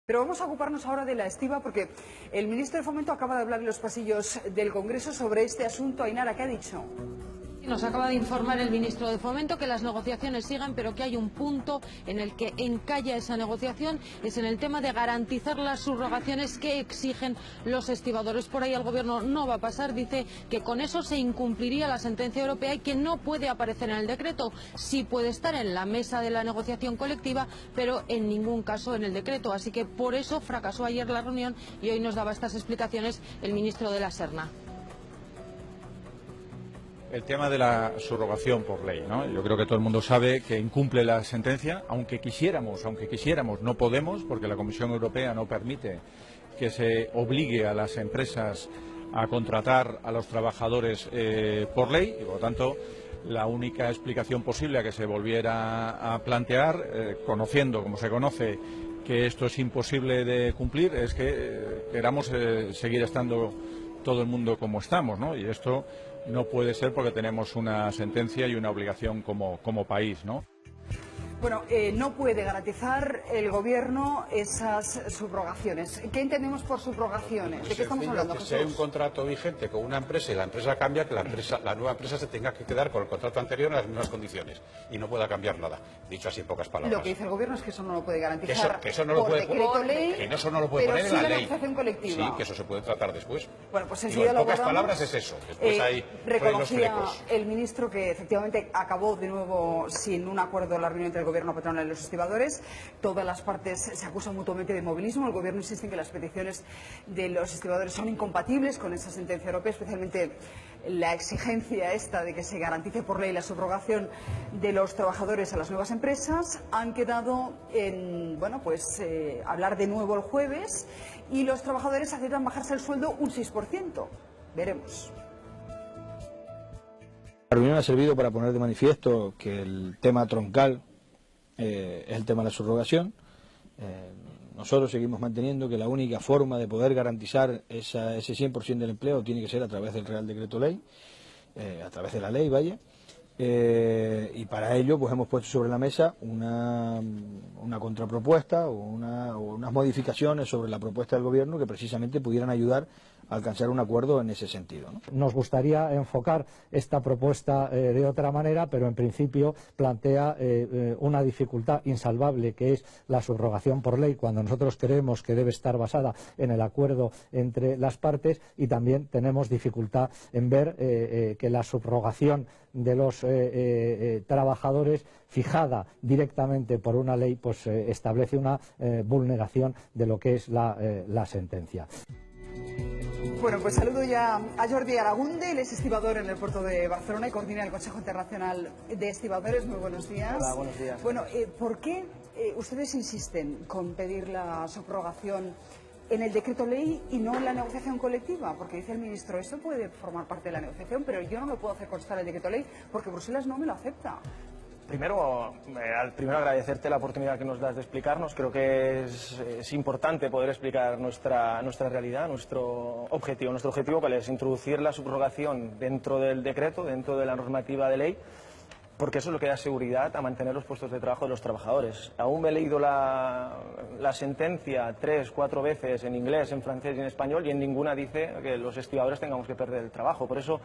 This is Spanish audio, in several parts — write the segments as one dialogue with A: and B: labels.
A: Pero vamos a ocuparnos ahora de la estiba porque el ministro de Fomento acaba de hablar en los pasillos del Congreso sobre este asunto. Ainara, ¿qué ha dicho?
B: Nos acaba de informar el ministro de Fomento que las negociaciones siguen, pero que hay un punto en el que encalla esa negociación, es en el tema de garantizar las subrogaciones que exigen los estibadores. Por ahí el Gobierno no va a pasar, dice que con eso se incumpliría la sentencia europea y que no puede aparecer en el decreto. Sí puede estar en la mesa de la negociación colectiva, pero en ningún caso en el decreto. Así que por eso fracasó ayer la reunión y hoy nos daba estas explicaciones el ministro de la Serna.
C: El tema de la subrogación por ley, ¿no? Yo creo que todo el mundo sabe que incumple la sentencia, aunque quisiéramos, no podemos, porque la Comisión Europea no permite que se obligue a las empresas a contratar a los trabajadores por ley, y por lo tanto la única explicación posible a que se volviera a plantear, conociendo como se conoce que esto es imposible de cumplir, es que queramos seguir estando todo el mundo como estamos, ¿no? Y esto no puede ser porque tenemos una sentencia y una obligación como país, ¿no?
A: Bueno, no puede garantizar el Gobierno esas subrogaciones. ¿Qué entendemos por subrogaciones? ¿De qué estamos hablando, Jesús?
D: Si hay un contrato vigente con una empresa y la empresa cambia, que la nueva empresa se tenga que quedar con el contrato anterior en las mismas condiciones y no pueda cambiar nada. Dicho así en pocas palabras.
A: Lo que dice el Gobierno es que eso no lo puede garantizar
D: que eso no lo puede,
A: decreto ley,
D: que eso no lo puede poner en la ley.
A: Negociación colectiva.
D: Sí, que eso se puede tratar después.
A: Bueno, pues
D: en pocas palabras es eso. Después hay
A: reconocía el ministro que efectivamente acabó de nuevo sin un acuerdo la reunión entre el Gobierno, patronal y los estibadores. Todas las partes se acusan mutuamente de movilismo. El Gobierno insiste en que las peticiones de los estibadores son incompatibles con esa sentencia europea, especialmente la exigencia esta de que se garantice por ley la subrogación de los trabajadores a las nuevas empresas. Han quedado en hablar de nuevo el jueves y los trabajadores aceptan bajarse el sueldo un 6%. Veremos.
E: La reunión ha servido para poner de manifiesto que el tema troncal es el tema de la subrogación. Nosotros seguimos manteniendo que la única forma de poder garantizar ese 100% del empleo tiene que ser a través del Real Decreto Ley, a través de la ley, vaya. Y para ello pues hemos puesto sobre la mesa una contrapropuesta o unas modificaciones sobre la propuesta del Gobierno que precisamente pudieran ayudar a alcanzar un acuerdo en ese sentido, ¿no?
F: Nos gustaría enfocar esta propuesta de otra manera, pero en principio plantea una dificultad insalvable que es la subrogación por ley, cuando nosotros creemos que debe estar basada en el acuerdo entre las partes, y también tenemos dificultad en ver que la subrogación de los trabajadores fijada directamente por una ley pues establece una vulneración de lo que es la sentencia.
A: Bueno, pues saludo ya a Jordi Aragunde, él es estibador en el puerto de Barcelona y coordina el Consejo Internacional de Estibadores. Muy buenos días.
G: Hola, buenos días.
A: Bueno, ¿por qué ustedes insisten con pedir la subrogación en el decreto ley y no en la negociación colectiva? Porque dice el ministro, eso puede formar parte de la negociación, pero yo no lo puedo hacer constar en el decreto ley porque Bruselas no me lo acepta.
G: Primero agradecerte la oportunidad que nos das de explicarnos. Creo que es importante poder explicar nuestra realidad, nuestro objetivo. Nuestro objetivo, ¿cuál es? Introducir la subrogación dentro del decreto, dentro de la normativa de ley, porque eso es lo que da seguridad a mantener los puestos de trabajo de los trabajadores. Aún me he leído la sentencia 3, 4 veces en inglés, en francés y en español, y en ninguna dice que los estibadores tengamos que perder el trabajo. Por eso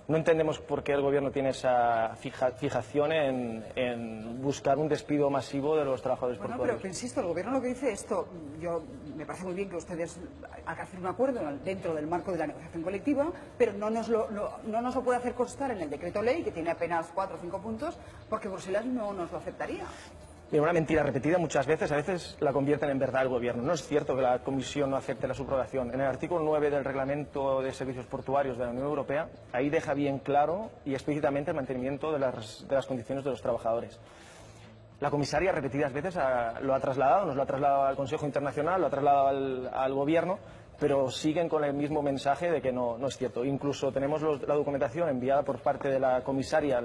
G: no entendemos por qué el Gobierno tiene esa fijación en buscar un despido masivo de los trabajadores portuarios.
A: Pero insisto, el Gobierno lo que dice esto, me parece muy bien que ustedes hagan un acuerdo dentro del marco de la negociación colectiva, pero no nos lo puede hacer constar en el decreto ley, que tiene apenas 4 o 5 puntos, porque Bruselas no nos lo aceptaría.
G: Una mentira repetida muchas veces, a veces la convierten en verdad el Gobierno. No es cierto que la Comisión no acepte la subrogación. En el artículo 9 del Reglamento de Servicios Portuarios de la Unión Europea, ahí deja bien claro y explícitamente el mantenimiento de las condiciones de los trabajadores. La comisaria repetidas veces lo ha trasladado, nos lo ha trasladado al Consejo Internacional, lo ha trasladado al Gobierno, pero siguen con el mismo mensaje de que no es cierto. Incluso tenemos la documentación enviada por parte de la comisaria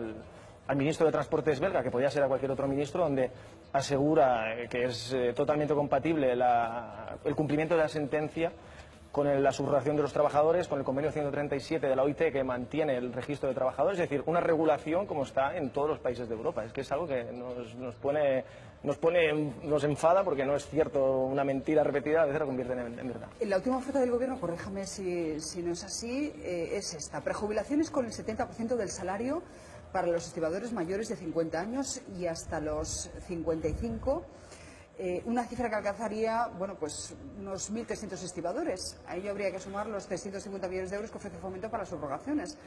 G: al ministro de Transportes belga, que podía ser a cualquier otro ministro, donde asegura que es totalmente compatible el cumplimiento de la sentencia con la subrogación de los trabajadores, con el convenio 137 de la OIT que mantiene el registro de trabajadores, es decir, una regulación como está en todos los países de Europa. Es que es algo que nos enfada porque no es cierto, una mentira repetida a veces la convierten en verdad.
A: La última oferta del Gobierno, corríjame si no es así, es esta: prejubilaciones con el 70% del salario para los estibadores mayores de 50 años y hasta los 55. Una cifra que alcanzaría, bueno, pues unos 1.300 estibadores. A ello habría que sumar los 350 millones de euros que ofrece Fomento para las subrogaciones.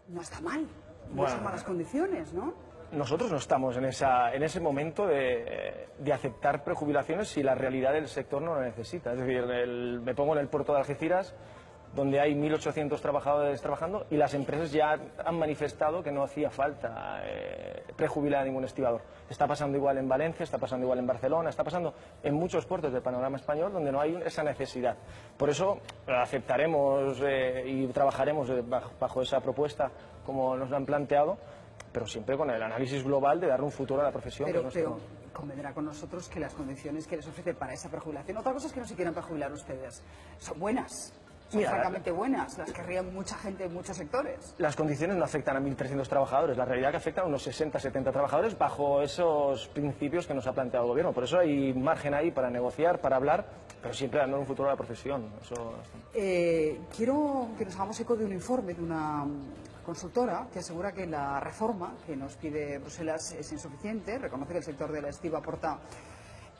A: No está mal, no son malas condiciones, ¿no?
G: Nosotros no estamos en ese momento de aceptar prejubilaciones si la realidad del sector no lo necesita. Es decir, me pongo en el puerto de Algeciras, donde hay 1.800 trabajadores trabajando y las empresas ya han manifestado que no hacía falta prejubilar a ningún estibador. Está pasando igual en Valencia, está pasando igual en Barcelona, está pasando en muchos puertos del panorama español donde no hay esa necesidad. Por eso aceptaremos y trabajaremos bajo esa propuesta como nos lo han planteado, pero siempre con el análisis global de dar un futuro a la profesión.
A: Pero convendrá con nosotros que las condiciones que les ofrece para esa prejubilación, otra cosa es que no se quieran prejubilar ustedes, son buenas. Son francamente buenas, las querrían mucha gente en muchos sectores.
G: Las condiciones no afectan a 1.300 trabajadores, la realidad que afectan a unos 60, 70 trabajadores bajo esos principios que nos ha planteado el Gobierno. Por eso hay margen ahí para negociar, para hablar, pero siempre dando un futuro a la profesión.
A: Quiero que nos hagamos eco de un informe de una consultora que asegura que la reforma que nos pide Bruselas es insuficiente. Reconoce que el sector de la estiba aporta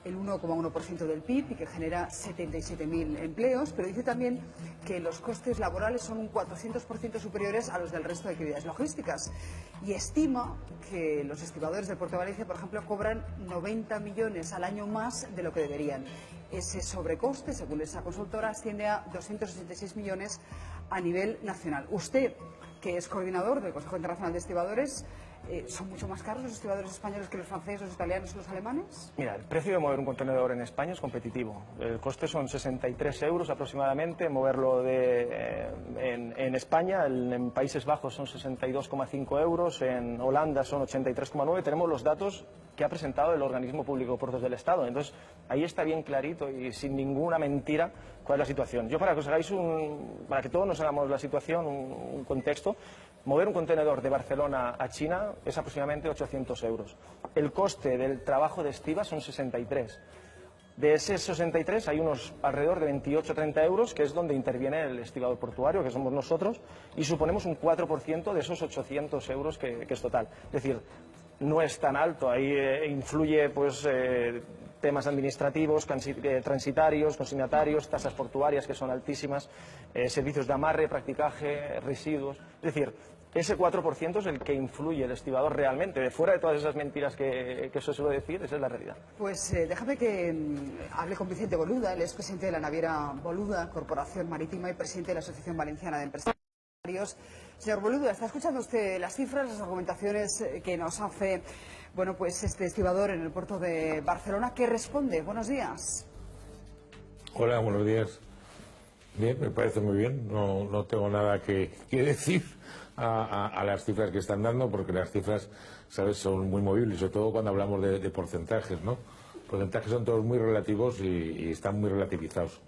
A: el 1,1% del PIB y que genera 77.000 empleos, pero dice también que los costes laborales son un 400% superiores a los del resto de actividades logísticas y estima que los estibadores del Puerto de Valencia, por ejemplo, cobran 90 millones al año más de lo que deberían. Ese sobrecoste, según esa consultora, asciende a 266 millones a nivel nacional. Usted, que es coordinador del Consejo Internacional de Estibadores, ¿son mucho más caros los estibadores españoles que los franceses, los italianos y los alemanes?
G: Mira, el precio de mover un contenedor en España es competitivo. El coste son 63 euros aproximadamente, moverlo en España. En Países Bajos son 62,5 euros, en Holanda son 83,9. Tenemos los datos que ha presentado el Organismo Público de Puertos del Estado. Entonces, ahí está bien clarito y sin ninguna mentira cuál es la situación. Yo, para que os hagáis para que todos nos hagamos la situación, un contexto, mover un contenedor de Barcelona a China es aproximadamente 800 euros. El coste del trabajo de estiba son 63. De ese 63 hay unos alrededor de 28-30 euros, que es donde interviene el estibador portuario, que somos nosotros, y suponemos un 4% de esos 800 euros que es total. Es decir, no es tan alto, ahí influye pues temas administrativos, transitarios, consignatarios, tasas portuarias que son altísimas, servicios de amarre, practicaje, residuos. Es decir, ese 4% es el que influye el estibador realmente. De fuera de todas esas mentiras que se suele decir, esa es la realidad.
A: Pues déjame que hable con Vicente Boluda, él es presidente de la naviera Boluda, Corporación Marítima, y presidente de la Asociación Valenciana de Empresarios. Señor Boluda, ¿está escuchando usted las cifras, las argumentaciones que nos hace, bueno, pues este estibador en el puerto de Barcelona? ¿Qué responde? Buenos días.
H: Hola, buenos días. Bien, me parece muy bien. No tengo nada que decir a las cifras que están dando, porque las cifras, sabes, son muy movibles, sobre todo cuando hablamos de porcentajes, ¿no? Porcentajes son todos muy relativos y están muy relativizados.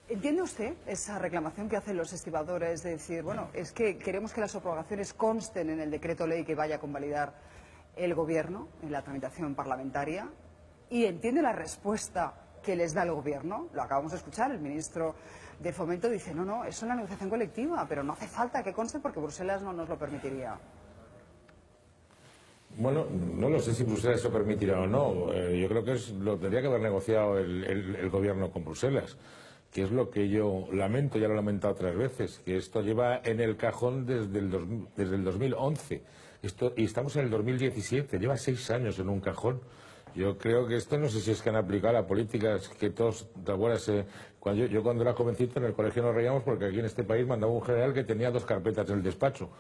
A: ¿Entiende usted esa reclamación que hacen los estibadores de decir, bueno, es que queremos que las subrogaciones consten en el decreto ley que vaya a convalidar el Gobierno en la tramitación parlamentaria? ¿Y entiende la respuesta que les da el Gobierno? Lo acabamos de escuchar, el ministro de Fomento dice, no, eso es la negociación colectiva, pero no hace falta que conste porque Bruselas no nos lo permitiría.
H: Bueno, no lo sé si Bruselas lo permitirá o no. Yo creo que lo tendría que haber negociado el Gobierno con Bruselas, que es lo que yo lamento, ya lo he lamentado otras veces, que esto lleva en el cajón desde el 2011, y estamos en el 2017, lleva 6 años en un cajón. Yo creo que esto, no sé si es que han aplicado la política que todos, ¿te acuerdas? Yo cuando era jovencito en el colegio nos reíamos porque aquí en este país mandaba un general que tenía 2 carpetas en el despacho.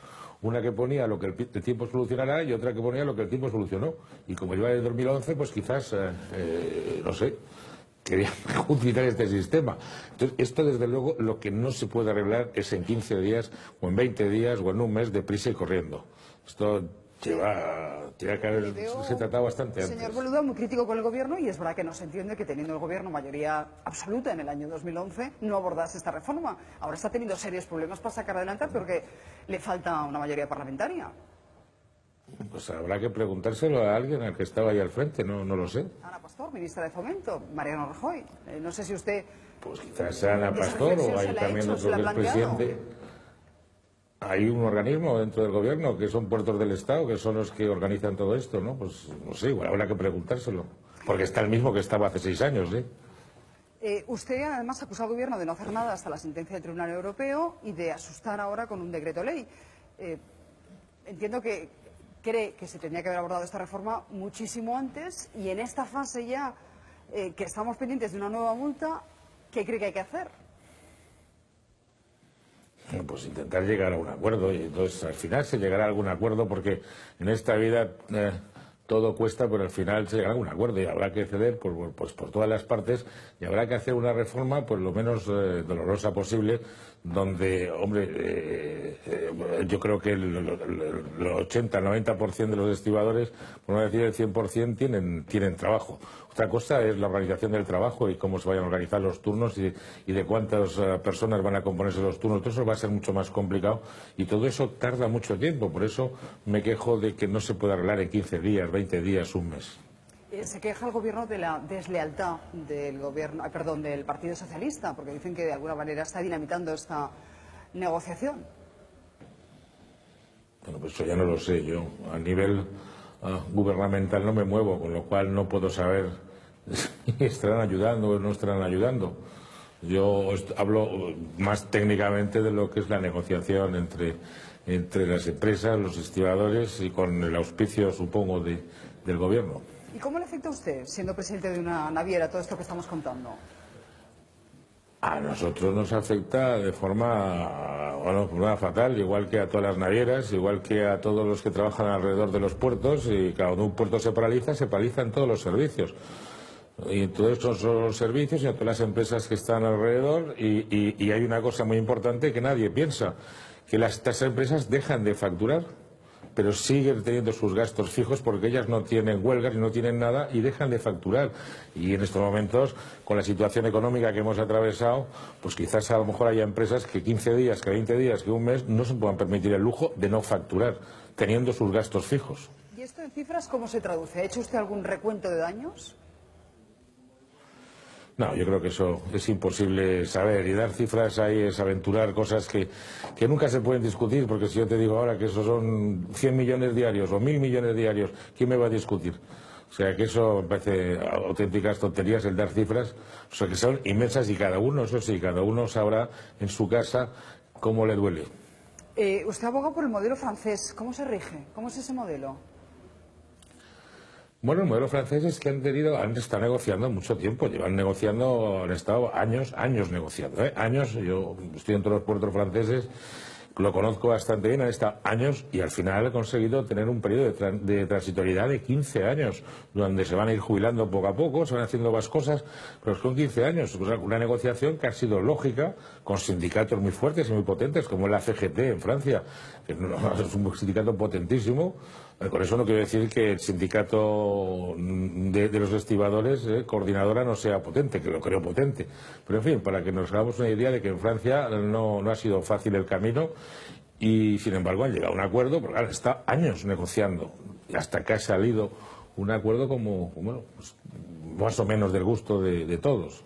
H: Una que ponía lo que el tiempo solucionará y otra que ponía lo que el tiempo solucionó. Y como lleva desde 2011, pues quizás, no sé, querían utilizar este sistema. Entonces, esto desde luego lo que no se puede arreglar es en 15 días o en 20 días o en un mes deprisa y corriendo. Esto Tiene que haberse tratado bastante antes.
A: Señor Boluda, muy crítico con el Gobierno, y es verdad que no se entiende que, teniendo el Gobierno mayoría absoluta en el año 2011, no abordase esta reforma. Ahora está teniendo serios problemas para sacar adelante porque le falta una mayoría parlamentaria.
H: Pues habrá que preguntárselo a alguien al que estaba ahí al frente, no lo sé.
A: Ana Pastor, ministra de Fomento, Mariano Rajoy. No sé si usted...
H: Pues quizás sea Ana Pastor o hay también otro que es presidente. Hay un organismo dentro del Gobierno que son puertos del Estado, que son los que organizan todo esto, ¿no? Pues no sé, igual habrá que preguntárselo. Porque está el mismo que estaba hace 6 años, ¿eh?
A: Usted además acusa al Gobierno de no hacer nada hasta la sentencia del Tribunal Europeo y de asustar ahora con un decreto ley. Entiendo que cree que se tendría que haber abordado esta reforma muchísimo antes, y en esta fase ya que estamos pendientes de una nueva multa, ¿qué cree que hay que hacer?
H: Pues intentar llegar a un acuerdo, y entonces al final se llegará a algún acuerdo, porque en esta vida todo cuesta, pero al final se llegará a un acuerdo y habrá que ceder por todas las partes, y habrá que hacer una reforma pues lo menos dolorosa posible, donde, hombre, yo creo que el 80-90% de los estibadores, por no decir el 100%, tienen trabajo. Otra cosa es la organización del trabajo y cómo se vayan a organizar los turnos y de cuántas personas van a componerse los turnos. Todo eso va a ser mucho más complicado y todo eso tarda mucho tiempo. Por eso me quejo de que no se puede arreglar en 15 días, 20 días, un mes.
A: Se queja el Gobierno de la deslealtad del Partido Socialista, porque dicen que de alguna manera está dinamitando esta negociación.
H: Bueno, pues eso ya no lo sé. Yo a nivel gubernamental no me muevo, con lo cual no puedo saber si estarán ayudando o no estarán ayudando. Yo hablo más técnicamente de lo que es la negociación entre las empresas, los estibadores y con el auspicio, supongo, del Gobierno.
A: ¿Y cómo le afecta a usted, siendo presidente de una naviera, todo esto que estamos contando?
H: A nosotros nos afecta de forma fatal, igual que a todas las navieras, igual que a todos los que trabajan alrededor de los puertos, y cuando un puerto se paralizan todos los servicios. Y todos estos son los servicios y a todas las empresas que están alrededor, y hay una cosa muy importante que nadie piensa, que estas empresas dejan de facturar, pero siguen teniendo sus gastos fijos porque ellas no tienen huelgas y no tienen nada y dejan de facturar. Y en estos momentos, con la situación económica que hemos atravesado, pues quizás a lo mejor haya empresas que 15 días, que 20 días, que un mes no se puedan permitir el lujo de no facturar, teniendo sus gastos fijos.
A: ¿Y esto en cifras cómo se traduce? ¿Ha hecho usted algún recuento de daños?
H: No, yo creo que eso es imposible saber, y dar cifras ahí es aventurar cosas que nunca se pueden discutir, porque si yo te digo ahora que eso son 100 millones diarios o 1000 millones diarios, ¿quién me va a discutir? O sea que eso me parece auténticas tonterías, el dar cifras, o sea que son inmensas, y cada uno, eso sí, cada uno sabrá en su casa cómo le duele.
A: Usted aboga por el modelo francés. ¿Cómo se rige? ¿Cómo es ese modelo?
H: Bueno, el modelo francés es que han estado negociando mucho tiempo, llevan negociando, han estado años negociando, años. Yo estoy en todos los puertos franceses, lo conozco bastante bien, han estado años y al final han conseguido tener un periodo de transitoriedad de 15 años, donde se van a ir jubilando poco a poco, se van haciendo más cosas, pero son 15 años, una negociación que ha sido lógica, con sindicatos muy fuertes y muy potentes, como la CGT en Francia, que es un sindicato potentísimo. Con eso no quiero decir que el sindicato de los estibadores, coordinadora, no sea potente, que lo creo potente. Pero en fin, para que nos hagamos una idea de que en Francia no ha sido fácil el camino y sin embargo han llegado a un acuerdo, porque han estado años negociando y hasta que ha salido un acuerdo como, bueno, pues, más o menos del gusto de todos.